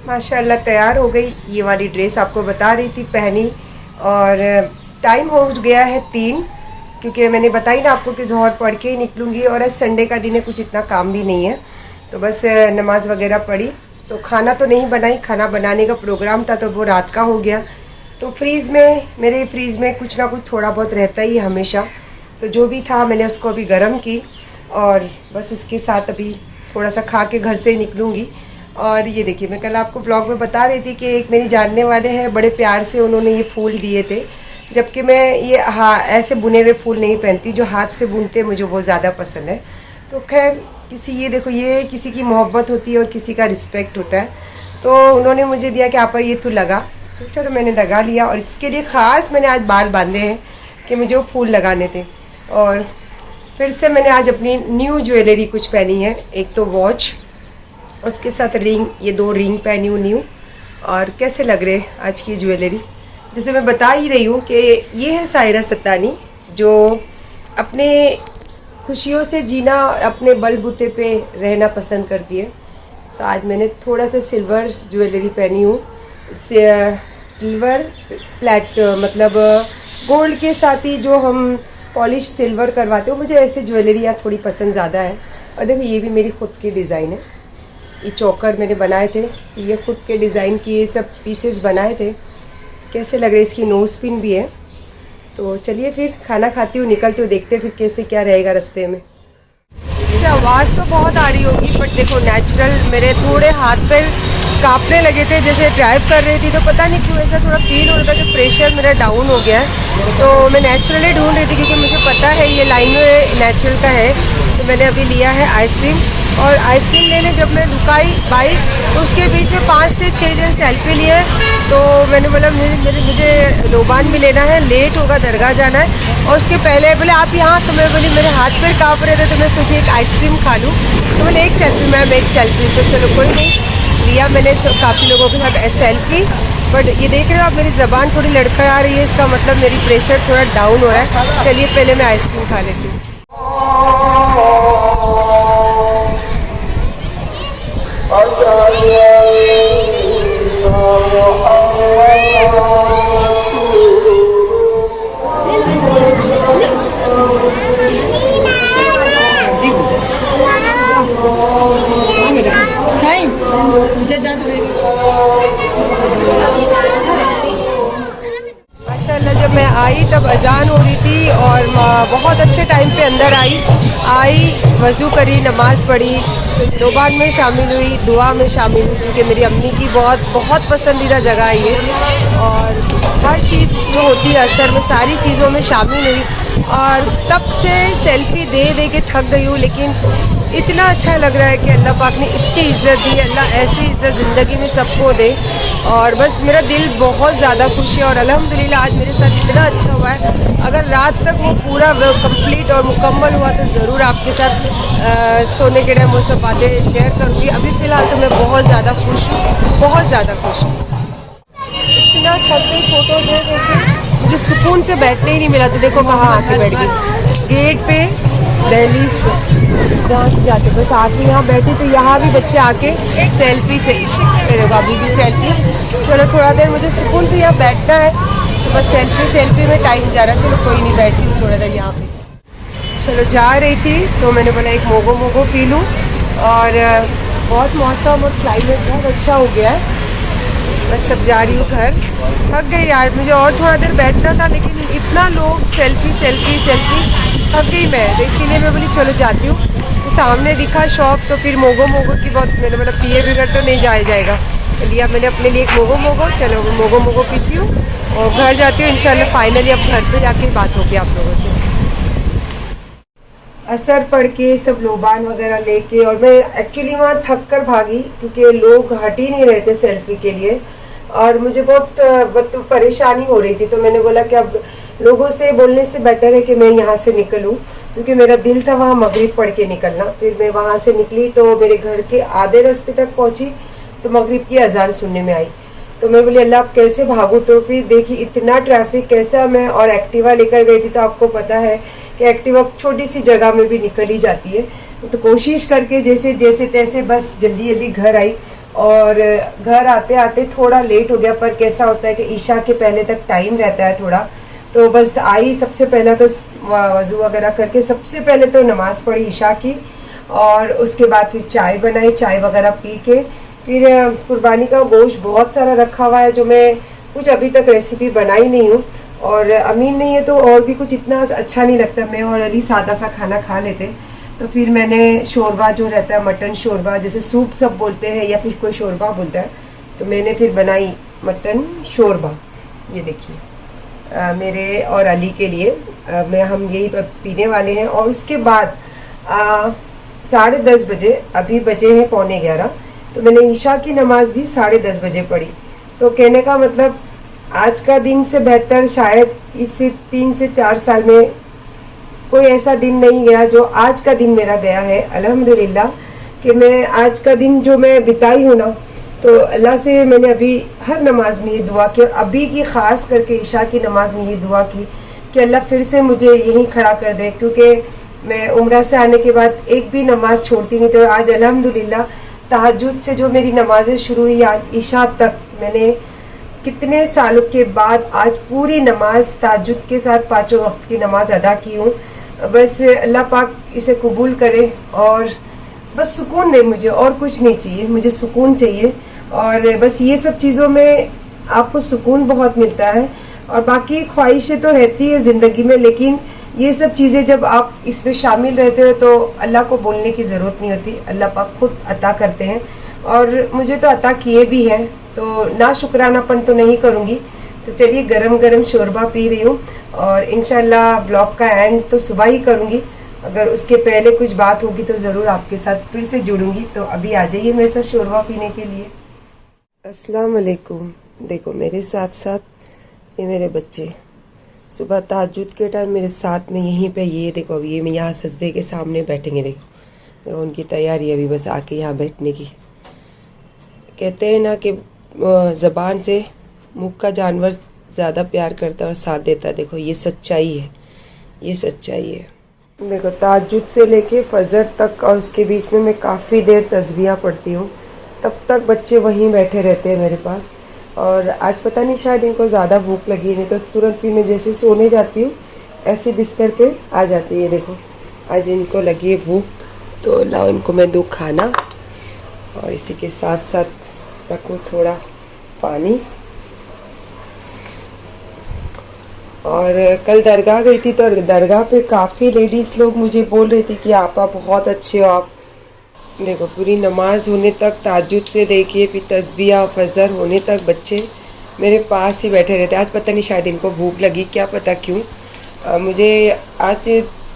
माशाल्लाह तैयार हो गई। ये वाली ड्रेस आपको बता रही थी पहनी, और टाइम हो गया है 3, क्योंकि मैंने बताई ना आपको कि ज़ोहर पढ़ के ही निकलूँगी, और आज संडे का दिन है, कुछ इतना काम भी नहीं है, तो बस नमाज़ वगैरह पढ़ी। तो खाना तो नहीं बनाई, खाना बनाने का प्रोग्राम था तो वो रात का हो गया। तो मेरे फ्रीज़ में कुछ ना कुछ थोड़ा बहुत रहता ही है हमेशा, तो जो भी था मैंने उसको अभी गर्म की, और बस उसके साथ अभी थोड़ा सा खा के घर से ही निकलूँगी। और ये देखिए, मैं कल आपको ब्लॉग में बता रही थी कि एक मेरी जानने वाले हैं, बड़े प्यार से उन्होंने ये फूल दिए थे, जबकि मैं ये ऐसे बुने हुए फूल नहीं पहनती, जो हाथ से बुनते हैं मुझे वो ज़्यादा पसंद है। तो खैर ये देखो, ये किसी की मोहब्बत होती है और किसी का रिस्पेक्ट होता है। तो उन्होंने मुझे दिया कि आपा ये तू लगा, तो चलो मैंने लगा लिया। और इसके लिए ख़ास मैंने आज बाल बांधे हैं कि मुझे वो फूल लगाने थे। और फिर से मैंने आज अपनी न्यू ज्वेलरी कुछ पहनी है, एक तो वॉच, उसके साथ रिंग, ये 2 रिंग पहनी हूँ न्यू। और कैसे लग रहे आज की ज्वेलरी, जैसे मैं बता ही रही हूँ कि ये है सायरा सत्तानी, जो अपने खुशियों से जीना और अपने बलबूते पे रहना पसंद करती है। तो आज मैंने थोड़ा सा सिल्वर ज्वेलरी पहनी हूँ, सिल्वर प्लेट, मतलब गोल्ड के साथ ही जो हम पॉलिश सिल्वर करवाते हो, मुझे ऐसे ज्वेलरी थोड़ी पसंद ज़्यादा है। और देखो, ये भी मेरी खुद की डिज़ाइन है, ये चोकर मैंने बनाए थे, ये खुद के डिज़ाइन की ये सब पीसेस बनाए थे। कैसे लग रहे, इसकी नोज़ पिन भी है। तो चलिए फिर खाना खाती हूँ, निकलती हूँ, देखते हैं फिर कैसे क्या रहेगा रास्ते में। इससे आवाज़ तो बहुत आ रही होगी, बट देखो नेचुरल, मेरे थोड़े हाथ पैर कांपने लगे थे जैसे ड्राइव कर रही थी, तो पता नहीं क्यों ऐसा थोड़ा फील हो रहा था कि प्रेशर मेरा डाउन हो गया है। तो मैं नेचुरली ढूंढ रही थी, क्योंकि मुझे पता है ये लाइन में नेचुरल का है। तो मैंने अभी लिया है आइसक्रीम, और आइसक्रीम लेने जब मैं रुकाई बाइक, तो उसके बीच में 5 से 6 जन सेल्फी लिए। तो मैंने बोला मुझे लोबान भी लेना है, लेट होगा, दरगाह जाना है। और उसके पहले बोले आप यहाँ, तो मैं बोली मेरे हाथ पैर काँप रहे थे, तो मैं सोची एक आइसक्रीम खा लूँ। तो बोले एक सेल्फी मैम, एक सेल्फी। तो चलो कोई नहीं, लिया मैंने काफ़ी लोगों के साथ सेल्फी। बट ये देख रहे हो आप, मेरी ज़बान थोड़ी लड़खड़ा रही है, इसका मतलब मेरी प्रेशर थोड़ा डाउन हो रहा है। चलिए पहले मैं आइसक्रीम खा लेती हूँ। माशाल्लाह जब मैं आई तब अजान हो रही थी, और बहुत अच्छे टाइम पे अंदर आई, वज़ू करी, नमाज़ पढ़ी, लोबान में शामिल हुई, दुआ में शामिल हुई, क्योंकि मेरी अम्मी की बहुत पसंदीदा जगह है ये। और हर चीज़ जो होती है असर में, सारी चीज़ों में शामिल हुई। और तब से सेल्फी दे दे के थक गई हूँ, लेकिन इतना अच्छा लग रहा है कि अल्लाह पाक ने इतनी इज़्ज़त दी, अल्लाह ऐसी इज़्ज़त ज़िंदगी में सबको दे। और बस मेरा दिल बहुत ज़्यादा खुश है, और अल्हम्दुलिल्लाह आज मेरे साथ इतना अच्छा हुआ है। अगर रात तक वो पूरा कंप्लीट और मुकम्मल हुआ तो ज़रूर आपके साथ सोने के टाइम वो सब बातें शेयर करूँगी। अभी फ़िलहाल तो मैं बहुत ज़्यादा खुश हूँ, बहुत ज़्यादा खुश हूँ। इतना थक गई फोटो देख मुझे सुकून से बैठने ही नहीं मिला। तो देखो कहाँ आके बैठ गई, गेट पे दिल्ली से जहाँ से जाते, बस आके यहाँ बैठी, तो यहाँ भी बच्चे आके सेल्फी से, मेरे भाभी भी सेल्फी। चलो थोड़ा देर मुझे सुकून से यहाँ बैठना है, तो बस सेल्फी में टाइम जा रहा है। चलो कोई नहीं, बैठी हूँ थोड़ा देर यहाँ पे। चलो जा रही थी तो मैंने बोला एक मोगो पी लूँ, और बहुत मौसम और क्लाइमेट बहुत अच्छा हो गया है। बस सब जा रही हूँ घर, थक गई यार, मुझे और थोड़ा देर बैठना था, लेकिन इतना लोग सेल्फी थक गई मैं, तो इसीलिए मैं बोली चलो जाती हूँ। तो सामने दिखा शॉप, तो फिर मोगो की बहुत, मैंने बोला पिए बिगड़ तो नहीं जाएगा, तो लिया मैंने अपने लिए एक मोगो। चलो मोगो पीती हूँ और घर जाती हूँ इंशाल्लाह। फाइनली अब घर पे जाके बात होगी आप लोगों से। असर पढ़ के सब लोबान वगैरह लेके, और मैं एक्चुअली वहाँ थक कर भागी, क्योंकि लोग हट ही नहीं रहे थे सेल्फी के लिए, और मुझे बहुत परेशानी हो रही थी। तो मैंने बोला कि अब लोगों से बोलने से बेटर है कि मैं यहाँ से निकलूँ, क्योंकि मेरा दिल था वहाँ मगरिब पढ़ के निकलना। फिर मैं वहाँ से निकली तो मेरे घर के आधे रास्ते तक पहुँची, तो मगरिब की अजान सुनने में आई। तो मैं बोली अल्लाह अब कैसे भागूँ। तो फिर देखी इतना ट्रैफिक, कैसा मैं, और एक्टिवा लेकर गई थी, तो आपको पता है कि एक्टिवा छोटी सी जगह में भी निकल ही जाती है। तो कोशिश करके जैसे तैसे बस जल्दी घर आई। और घर आते आते थोड़ा लेट हो गया, पर कैसा होता है कि ईशा के पहले तक टाइम रहता है थोड़ा, तो बस आई सबसे पहले तो वज़ू वगैरह करके सबसे पहले तो नमाज़ पढ़ी ईशा की, और उसके बाद फिर चाय बनाई, चाय वगैरह पी के फिर कुर्बानी का गोश्त बहुत सारा रखा हुआ है जो मैं कुछ अभी तक रेसिपी बनाई नहीं हूँ, और अमीन नहीं है तो और भी कुछ इतना अच्छा नहीं लगता, मैं और अली सादा सा खाना खा लेते, तो फिर मैंने शोरबा जो रहता है मटन शोरबा, जैसे सूप सब बोलते हैं या फिर कोई शोरबा बोलता है, तो मैंने फिर बनाई मटन शोरबा। ये देखिए मेरे और अली के लिए मैं हम यही पीने वाले हैं। और उसके बाद 10:30 बजे, अभी बजे हैं 11:15, तो मैंने ईशा की नमाज़ भी 10:30 बजे पढ़ी। तो कहने का मतलब आज का दिन से बेहतर शायद इस 3 से 4 साल में कोई ऐसा दिन नहीं गया जो आज का दिन मेरा गया है। अल्हम्दुलिल्लाह कि मैं आज का दिन जो मैं बिताई हूँ ना, तो अल्लाह से मैंने अभी हर नमाज में ये दुआ की, और अभी की ख़ास करके ईशा की नमाज में ये दुआ की कि अल्लाह फिर से मुझे यहीं खड़ा कर दे, क्योंकि मैं उम्रा से आने के बाद एक भी नमाज छोड़ती नहीं थी। और आज अल्हम्दुलिल्लाह तहज्जुद से जो मेरी नमाजें शुरू हुई आज ईशा तक, मैंने कितने सालों के बाद आज पूरी नमाज तहज्जुद के साथ 5 वक्त की नमाज अदा की हूँ। बस अल्लाह पाक इसे कबूल करे और बस सुकून दे मुझे, और कुछ नहीं चाहिए, मुझे सुकून चाहिए। और बस ये सब चीज़ों में आपको सुकून बहुत मिलता है, और बाकी ख्वाहिशें तो रहती है ज़िंदगी में, लेकिन ये सब चीज़ें जब आप इसमें शामिल रहते हो तो अल्लाह को बोलने की ज़रूरत नहीं होती, अल्लाह पाक खुद अता करते हैं, और मुझे तो अता किए भी हैं, तो ना शुक्रानापन तो नहीं करूँगी। तो चलिए गरम गरम शोरबा पी रही हूँ, और इंशाल्लाह व्लॉग का एंड तो सुबह ही करूँगी, अगर उसके पहले कुछ बात होगी तो ज़रूर आपके साथ फिर से जुड़ूंगी। तो अभी आ जाइए मेरे साथ शोरबा पीने के लिए। अस्सलाम वालेकुम। देखो मेरे साथ साथ ये मेरे बच्चे सुबह तहज्जुद के टाइम मेरे साथ में यहीं पे, ये देखो ये मैं यहाँ सजदे के सामने बैठेंगे, देखो उनकी तैयारी अभी बस आके यहाँ बैठने की। कहते हैं ना कि ज़बान से मुँह का जानवर ज़्यादा प्यार करता है और साथ देता है। देखो ये सच्चाई है, ये सच्चाई है। देखो तहज्जुद से लेके फजर तक और उसके बीच में मैं काफ़ी देर तस्बीह पढ़ती हूँ, तब तक बच्चे वहीं बैठे रहते हैं मेरे पास। और आज पता नहीं शायद इनको ज़्यादा भूख लगी, नहीं तो तुरंत फिर मैं जैसे सोने जाती हूँ ऐसे बिस्तर पे आ जाती है। देखो आज इनको लगी है भूख, तो लाओ इनको मैं दूँ खाना, और इसी के साथ साथ रखूँ थोड़ा पानी। और कल दरगाह गई थी, तो दरगाह पे काफ़ी लेडीज़ लोग मुझे बोल रही थी कि आपा बहुत अच्छे हो आप। देखो पूरी नमाज होने तक, तहज्जुद से लेके फिर तस्बीह फजर होने तक बच्चे मेरे पास ही बैठे रहते। आज पता नहीं शायद इनको भूख लगी, क्या पता क्यों। मुझे आज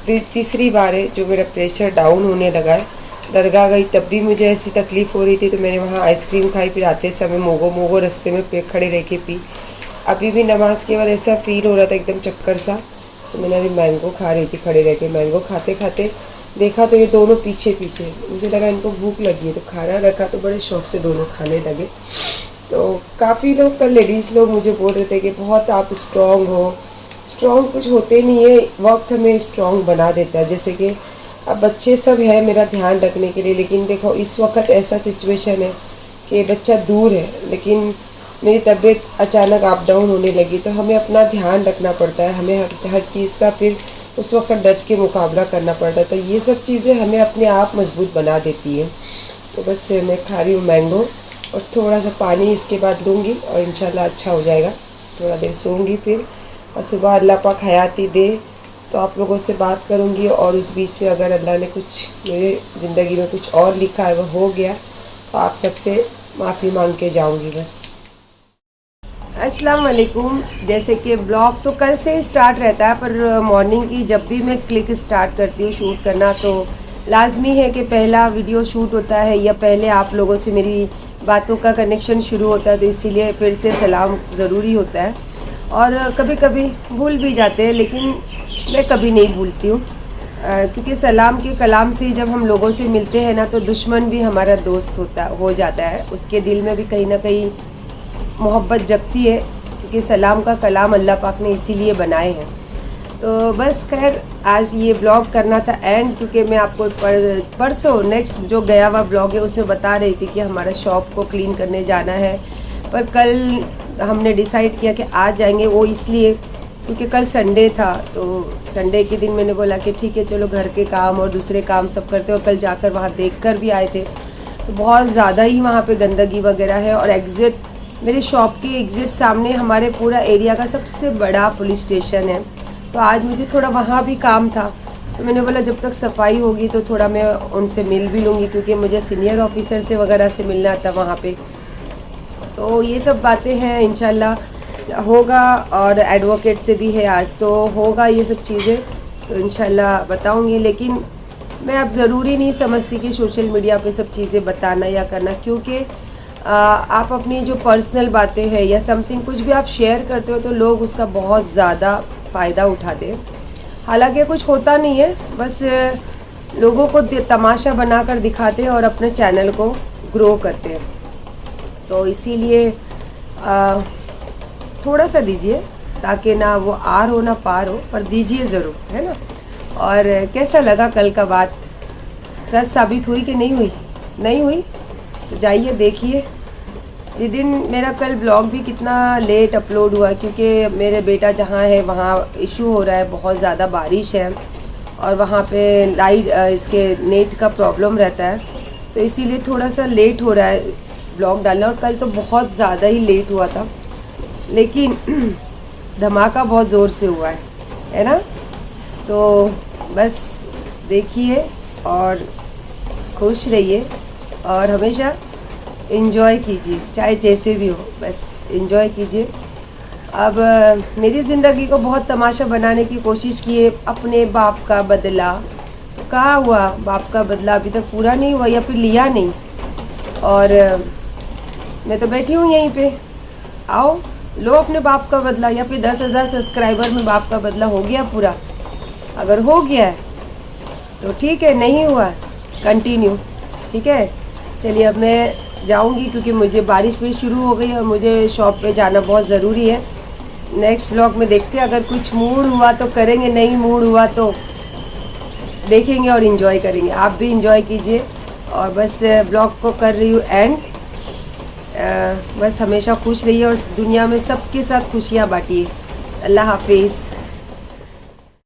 तीसरी बार है जो मेरा प्रेशर डाउन होने लगा है। दरगाह गई तब भी मुझे ऐसी तकलीफ़ हो रही थी, तो मैंने वहाँ आइसक्रीम खाई, फिर आते समय मोगो रास्ते में पे खड़े रह के पी। अभी भी नमाज के बाद ऐसा फील हो रहा था एकदम चक्कर सा, तो मैंने अभी मैंगो खा रही थी खड़े रह के। मैंगो खाते खाते देखा तो ये दोनों पीछे पीछे, मुझे लगा इनको भूख लगी है, तो खाना रखा तो बड़े शौक से दोनों खाने लगे। तो काफ़ी लोग कल लेडीज़ लोग मुझे बोल रहे थे कि बहुत आप स्ट्रॉन्ग हो। स्ट्रॉन्ग कुछ होते नहीं है, वक्त हमें स्ट्रॉन्ग बना देता है। जैसे कि अब बच्चे सब है मेरा ध्यान रखने के लिए, लेकिन देखो इस वक्त ऐसा सिचुएशन है कि बच्चा दूर है, लेकिन मेरी तबीयत अचानक अप डाउन होने लगी, तो हमें अपना ध्यान रखना पड़ता है, हमें हर चीज़ का फिर उस वक्त डट के मुकाबला करना पड़ता है। तो ये सब चीज़ें हमें अपने आप मजबूत बना देती है। तो बस मैं खा रही हूँ मैंगो और थोड़ा सा पानी इसके बाद लूँगी, और इंशाल्लाह अच्छा हो जाएगा। थोड़ा देर सोऊंगी फिर, और सुबह अल्लाह पाक हयाती दे तो आप लोगों से बात करूँगी। और उस बीच में अगर अल्लाह ने कुछ मेरे ज़िंदगी में कुछ और लिखा है वो हो गया, तो आप सबसे माफ़ी मांग के जाऊँगी बस। अस्सलाम वालेकुम। जैसे कि ब्लॉग तो कल से ही स्टार्ट रहता है, पर मॉर्निंग की जब भी मैं क्लिक स्टार्ट करती हूँ शूट करना, तो लाजमी है कि पहला वीडियो शूट होता है या पहले आप लोगों से मेरी बातों का कनेक्शन शुरू होता है, तो इसीलिए फिर से सलाम ज़रूरी होता है। और कभी कभी भूल भी जाते हैं, लेकिन मैं कभी नहीं भूलती हूँ, क्योंकि सलाम के कलाम से जब हम लोगों से मिलते हैं ना, तो दुश्मन भी हमारा दोस्त हो जाता है। उसके दिल में भी कहीं ना कहीं मोहब्बत जगती है, क्योंकि सलाम का कलाम अल्लाह पाक ने इसीलिए बनाए हैं। तो बस खैर आज ये ब्लॉग करना था एंड, क्योंकि मैं आपको परसों नेक्स्ट जो गया हुआ ब्लॉग है उसमें बता रही थी कि हमारा शॉप को क्लीन करने जाना है, पर कल हमने डिसाइड किया कि आज जाएंगे। वो इसलिए क्योंकि कल संडे था, तो संडे के दिन मैंने बोला कि ठीक है चलो घर के काम और दूसरे काम सब करते, और कल जाकर वहाँ देख कर भी आए थे तो बहुत ज़्यादा ही वहाँ पे गंदगी वगैरह है। और एग्ज़िट मेरे शॉप के एग्ज़िट सामने हमारे पूरा एरिया का सबसे बड़ा पुलिस स्टेशन है, तो आज मुझे थोड़ा वहाँ भी काम था, तो मैंने बोला जब तक सफाई होगी तो थोड़ा मैं उनसे मिल भी लूँगी, क्योंकि मुझे सीनियर ऑफिसर से वगैरह से मिलना था वहाँ पे। तो ये सब बातें हैं, इंशाल्लाह होगा, और एडवोकेट से भी है आज, तो होगा ये सब चीज़ें, तो इंशाल्लाह बताऊँगी। लेकिन मैं अब ज़रूरी नहीं समझती कि सोशल मीडिया पे सब चीज़ें बताना या करना, क्योंकि आप अपनी जो पर्सनल बातें हैं या समथिंग कुछ भी आप शेयर करते हो तो लोग उसका बहुत ज़्यादा फ़ायदा उठाते हैं। हालांकि कुछ होता नहीं है, बस लोगों को तमाशा बनाकर दिखाते हैं और अपने चैनल को ग्रो करते हैं। तो इसीलिए थोड़ा सा दीजिए, ताकि ना वो आर हो ना पार हो, पर दीजिए ज़रूर, है ना। और कैसा लगा कल का बात, सच साबित हुई कि नहीं हुई? नहीं हुई तो जाइए देखिए। ये दिन मेरा कल ब्लॉग भी कितना लेट अपलोड हुआ, क्योंकि मेरे बेटा जहाँ है वहाँ इशू हो रहा है, बहुत ज़्यादा बारिश है और वहाँ पे लाइट इसके नेट का प्रॉब्लम रहता है, तो इसीलिए थोड़ा सा लेट हो रहा है ब्लॉग डालना। और कल तो बहुत ज़्यादा ही लेट हुआ था, लेकिन धमाका बहुत ज़ोर से हुआ है ना। तो बस देखिए और खुश रहिए और हमेशा एंजॉय कीजिए, चाहे जैसे भी हो, बस एंजॉय कीजिए। अब मेरी ज़िंदगी को बहुत तमाशा बनाने की कोशिश की है, अपने बाप का बदला। कहाँ हुआ बाप का बदला, अभी तक पूरा नहीं हुआ या फिर लिया नहीं। और मैं तो बैठी हूँ यहीं पे, आओ लो अपने बाप का बदला, या फिर 10,000 सब्सक्राइबर में बाप का बदला हो गया पूरा। अगर हो गया है तो ठीक है, नहीं हुआ कंटिन्यू, ठीक है। चलिए अब मैं जाऊंगी, क्योंकि मुझे बारिश भी शुरू हो गई और मुझे शॉप पे जाना बहुत ज़रूरी है। नेक्स्ट व्लॉग में देखते हैं, अगर कुछ मूड हुआ तो करेंगे, नहीं मूड हुआ तो देखेंगे और इन्जॉय करेंगे। आप भी इन्जॉय कीजिए और बस ब्लॉग को कर रही हूँ एंड। बस हमेशा खुश रहिए और दुनिया में सबके साथ खुशियाँ बांटिए। अल्लाह हाफिज़।